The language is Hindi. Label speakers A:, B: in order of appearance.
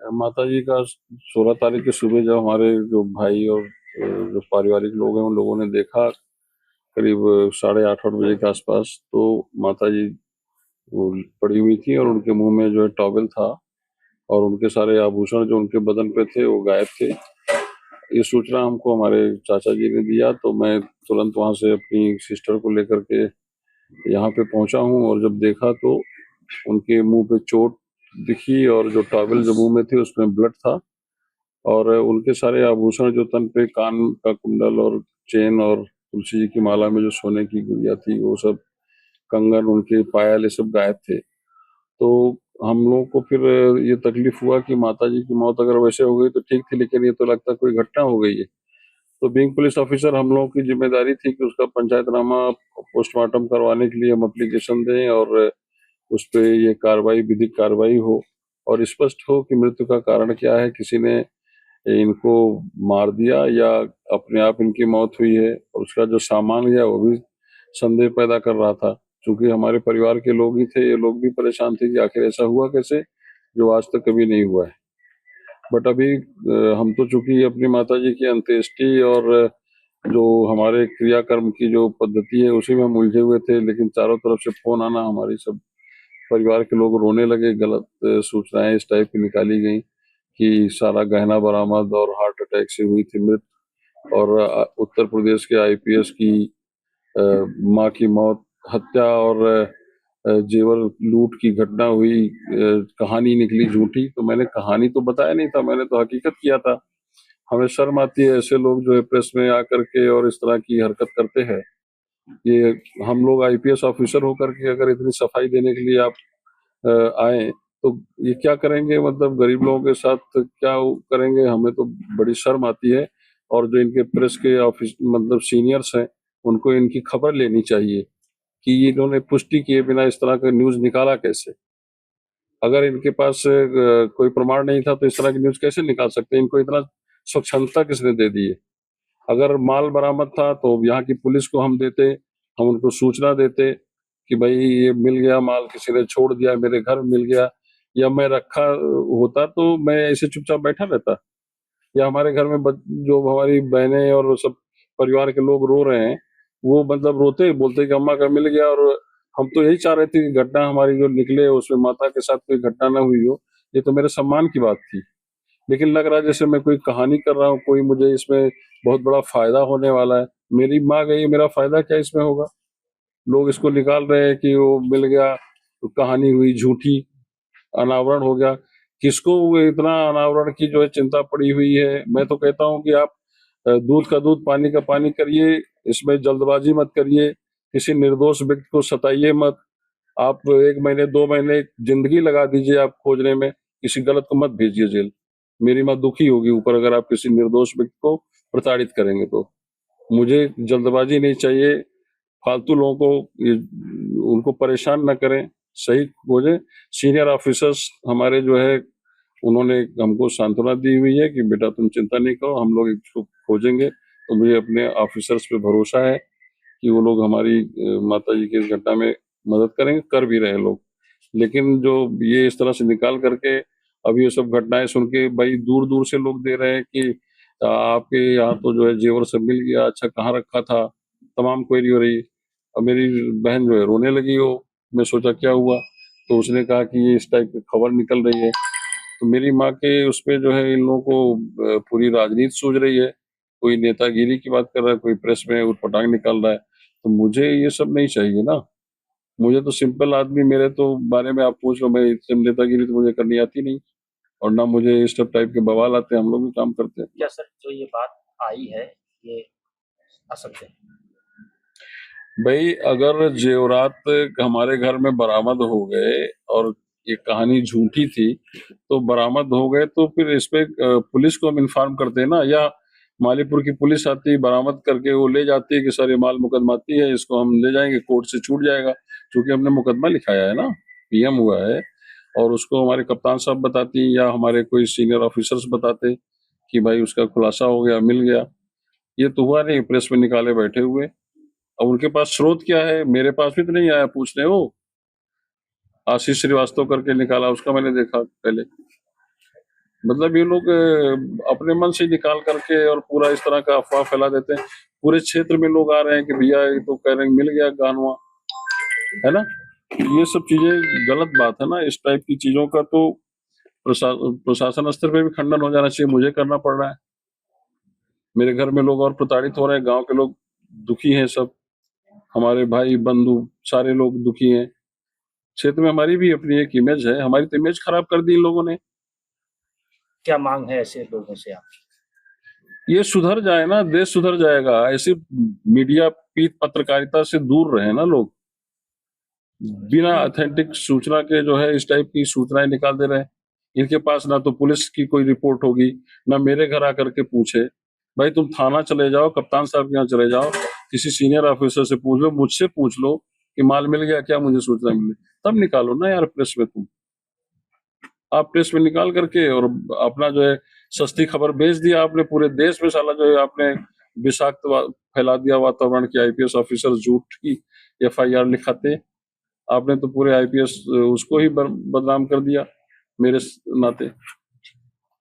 A: माता जी का 16 तारीख की सुबह जब हमारे जो भाई और जो पारिवारिक लोग हैं उन लोगों ने देखा करीब 8:30-8 बजे के आसपास, तो माता जी वो पड़ी हुई थी और उनके मुंह में जो है टॉवेल था और उनके सारे आभूषण जो उनके बदन पे थे वो गायब थे। ये सूचना हमको हमारे चाचा जी ने दिया, तो मैं तुरंत वहां से अपनी सिस्टर को लेकर के यहाँ पे पहुंचा हूँ और जब देखा तो उनके मुंह पे चोट दिखी और जो टॉवेल जो मुंह में थी उसमें ब्लड था और उनके सारे आभूषण जो तन पे कान का कुंडल और चेन और तुलसी जी की माला में जो सोने की गुड़िया थी वो सब, कंगन, उनके पायल, ये सब गायब थे। तो हम लोगों को फिर ये तकलीफ हुआ कि माता जी की मौत अगर वैसे हो गई तो ठीक थी, लेकिन ये तो लगता है कोई घटना हो गई है। तो बीइंग पुलिस ऑफिसर हम लोगों की जिम्मेदारी थी कि उसका पंचायतनामा पोस्टमार्टम करवाने के लिए हम एप्लीकेशन दें और उस पे ये कार्रवाई, विधिक कार्रवाई हो और स्पष्ट हो कि मृत्यु का कारण क्या है, किसी ने इनको मार दिया या अपने आप इनकी मौत हुई है। और उसका जो सामान गया वो भी संदेह पैदा कर रहा था, क्योंकि हमारे परिवार के लोग ही थे, ये लोग भी परेशान थे कि आखिर ऐसा हुआ कैसे, जो आज तक कभी नहीं हुआ है। बट अभी हम तो चूंकि अपनी माता जी की अंत्येष्टि और जो हमारे क्रियाकर्म की जो पद्धति है उसी में हम उलझे हुए थे, लेकिन चारों तरफ से फोन आना, हमारी सब परिवार के लोग रोने लगे, गलत सूचनाएं इस टाइप की निकाली गई कि सारा गहना बरामद और हार्ट अटैक से हुई थी मृत, और उत्तर प्रदेश के आईपीएस की अ, मां की मौत, हत्या और जेवर लूट की घटना हुई, कहानी निकली झूठी। तो मैंने कहानी तो बताया नहीं था, मैंने तो हकीकत किया था। हमें शर्म आती है ऐसे लोग जो है प्रेस में आकर के और इस तरह की हरकत करते हैं। ये हम लोग आईपीएस ऑफिसर होकर के अगर इतनी सफाई देने के लिए आप आए तो ये क्या करेंगे, मतलब गरीब लोगों के साथ क्या वो करेंगे, हमें तो बड़ी शर्म आती है। और जो इनके प्रेस के ऑफिस मतलब सीनियर्स हैं, उनको इनकी खबर लेनी चाहिए कि ये इन्होंने पुष्टि किए बिना इस तरह का न्यूज निकाला कैसे। अगर इनके पास कोई प्रमाण नहीं था तो इस तरह की न्यूज कैसे निकाल सकते हैं, इनको इतना स्वच्छंदता किसने दे दी है। अगर माल बरामद था तो यहाँ की पुलिस को हम देते, हम उनको सूचना देते कि भाई ये मिल गया माल, किसी ने छोड़ दिया, मेरे घर मिल गया, या मैं रखा होता तो मैं ऐसे चुपचाप बैठा रहता। या हमारे घर में जो हमारी बहनें और वो सब परिवार के लोग रो रहे हैं, वो मतलब रोते बोलते कि अम्मा का मिल गया, और हम तो यही चाह रहे थे कि घटना हमारी जो निकले उसमें माता के साथ कोई घटना ना हुई हो। ये तो मेरे सम्मान की बात थी। लेकिन लग रहा है जैसे मैं कोई कहानी कर रहा हूँ, कोई मुझे इसमें बहुत बड़ा फायदा होने वाला है। मेरी माँ गई, मेरा फायदा क्या इसमें होगा। लोग इसको निकाल रहे हैं कि वो मिल गया तो कहानी हुई झूठी, अनावरण हो गया। किसको इतना अनावरण की जो है चिंता पड़ी हुई है। मैं तो कहता हूँ कि आप दूध का दूध पानी का पानी करिए, इसमें जल्दबाजी मत करिए, किसी निर्दोष व्यक्ति को सताइए मत। आप 1 महीने 2 महीने जिंदगी लगा दीजिए आप खोजने में, किसी गलत को मत भेजिए जेल। मेरी माँ दुखी होगी ऊपर अगर आप किसी निर्दोष व्यक्ति को प्रताड़ित करेंगे तो। मुझे जल्दबाजी नहीं चाहिए, फालतू लोगों को उनको परेशान ना करें, सही खोजें। सीनियर ऑफिसर्स हमारे जो है उन्होंने हमको सांत्वना दी हुई है कि बेटा तुम चिंता नहीं करो, हम लोग इसको खोजेंगे। तो मुझे अपने ऑफिसर्स पे भरोसा है कि वो लोग हमारी माता जी की इस घटना में मदद करेंगे, कर भी रहे लोग। लेकिन जो ये इस तरह से निकाल करके अब ये सब घटनाएं सुन के भाई दूर दूर से लोग दे रहे हैं कि आपके यहाँ तो जो है जेवर सब मिल गया, अच्छा कहाँ रखा था, तमाम क्वेरी हो रही। अब मेरी बहन जो है रोने लगी हो, मैं सोचा क्या हुआ, तो उसने कहा कि ये इस टाइप की खबर निकल रही है। तो मेरी माँ के उस पे जो है इन लोगों को पूरी राजनीति सूझ रही है, कोई नेतागिरी की बात कर रहा है, कोई प्रेस में उटपटांग निकाल रहा है। तो मुझे ये सब नहीं चाहिए ना। मुझे तो सिंपल आदमी, मेरे तो बारे में आप पूछ लो, मैं इससे नेतागिरी तो मुझे करनी आती नहीं, और ना मुझे इस सब टाइप के बवाल आते हैं, हम लोग भी काम करते हैं।
B: क्या सर जो ये बात आई है ये असत्य है?
A: भाई अगर जेवरात हमारे घर में बरामद हो गए और ये कहानी झूठी थी, तो बरामद हो गए तो फिर इस पे पुलिस को हम इन्फॉर्म करते हैं ना, या मालीपुर की पुलिस आती, बरामद करके वो ले जाती है कि सर ये माल मुकदमाती है, इसको हम ले जाएंगे, कोर्ट से छूट जाएगा। क्योंकि हमने मुकदमा लिखाया है ना, पीएम हुआ है। और उसको हमारे कप्तान साहब बताती या हमारे कोई सीनियर ऑफिसर्स बताते कि भाई उसका खुलासा हो गया, मिल गया। ये तो हुआ नहीं, प्रेस में निकाले बैठे हुए। अब उनके पास स्रोत क्या है, मेरे पास भी तो नहीं आया पूछने। वो आशीष श्रीवास्तव करके निकाला, उसका मैंने देखा पहले। मतलब ये लोग अपने मन से निकाल करके और पूरा इस तरह का अफवाह फैला देते हैं। पूरे क्षेत्र में लोग आ रहे हैं कि भैया ये तो कह रहे हैं मिल गया गानवा, है ना। ये सब चीजें गलत बात है ना। इस टाइप की चीजों का तो प्रशासन स्तर पे भी खंडन हो जाना चाहिए। मुझे करना पड़ रहा है, मेरे घर में लोग और प्रताड़ित हो रहे हैं, गांव के लोग दुखी हैं, सब हमारे भाई बंधु सारे लोग दुखी हैं। क्षेत्र में हमारी भी अपनी एक इमेज है, हमारी तो इमेज खराब कर दी इन लोगों ने।
B: क्या मांग है ऐसे लोगों से आप?
A: ये सुधर जाए ना, देश सुधर जाएगा। ऐसे मीडिया पीठ पत्रकारिता से दूर रहे ना लोग, बिना ऑथेंटिक सूचना के जो है इस टाइप की सूचनाएं निकाल दे रहे हैं। इनके पास ना तो पुलिस की कोई रिपोर्ट होगी, ना मेरे घर आकर के पूछे। भाई तुम थाना चले जाओ, कप्तान साहब के यहाँ चले जाओ, किसी सीनियर ऑफिसर से पूछ लो, मुझसे पूछ लो कि माल मिल गया क्या, मुझे सूचना मिली, तब निकालो ना यार प्रेस में। तुम आप प्रेस में निकाल करके और अपना जो है सस्ती खबर बेच दिया आपने पूरे देश में। साला जो है आपने विषाक्त फैला दिया वातावरण की आईपीएस ऑफिसर झूठ की एफआईआर लिखाते। आपने तो पूरे आईपीएस उसको ही बदनाम कर दिया मेरे नाते।